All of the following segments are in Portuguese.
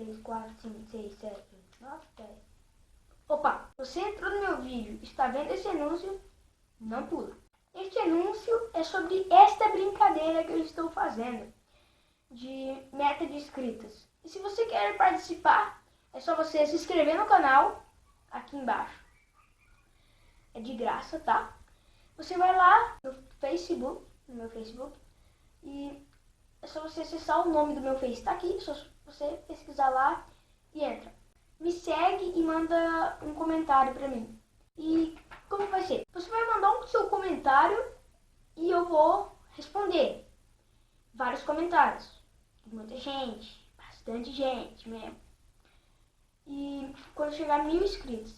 3, 4, 5, 6, 7, 8, 9, 10. Opa, você entrou no meu vídeo, está vendo esse anúncio? Não pula. Este anúncio é sobre esta brincadeira que eu estou fazendo de meta de inscritos. E se você quer participar, é só você se inscrever no canal aqui embaixo. É de graça, tá? Você vai lá no meu Facebook, e é só você acessar o nome do meu Face, tá aqui, é só você pesquisar lá e entra. Me segue e manda um comentário pra mim. E como vai ser? Você vai mandar um seu comentário e eu vou responder vários comentários. Muita gente, bastante gente mesmo. E quando chegar a 1000 inscritos,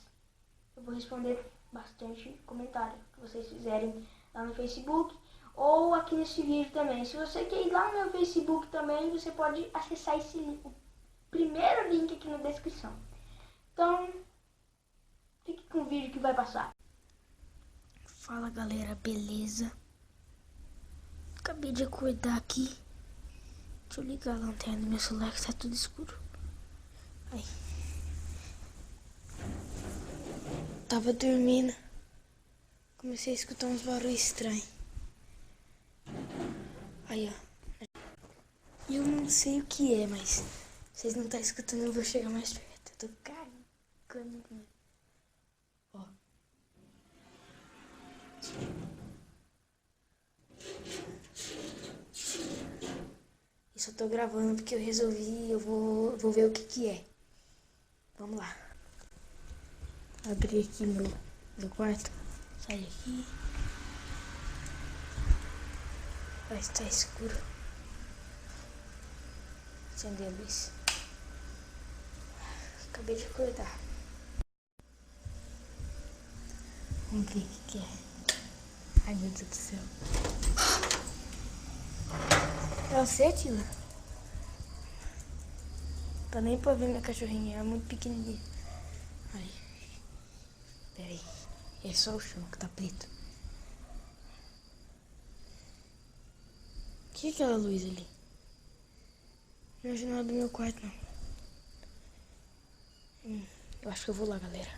eu vou responder bastante comentário que vocês fizerem lá no Facebook ou aqui nesse vídeo também. Se você quer ir lá no meu Facebook também, você pode acessar o primeiro link aqui na descrição. Então, fique com o vídeo que vai passar. Fala galera, beleza? Acabei de acordar aqui. Deixa eu ligar a lanterna do meu celular que tá tudo escuro. Ai. Tava dormindo. Comecei a escutar uns barulhos estranhos. Aí, ó. Eu não sei o que é, mas vocês não estão escutando, eu vou chegar mais perto. Eu tô cagando com medo. Ó. Isso eu tô gravando porque eu resolvi, eu vou ver o que é. Vamos lá. Abri aqui meu quarto. Sai aqui. Vai estar escuro. Acender a luz. Acabei de acordar. Vamos ver o que é. Ai, meu Deus do céu. É você, Tila? Tá nem pra ver minha cachorrinha, é muito pequenininha. Ai. Pera aí. É só o chão que tá preto. O que é aquela luz ali? Não é a janela do meu quarto, não. Eu acho que eu vou lá, galera.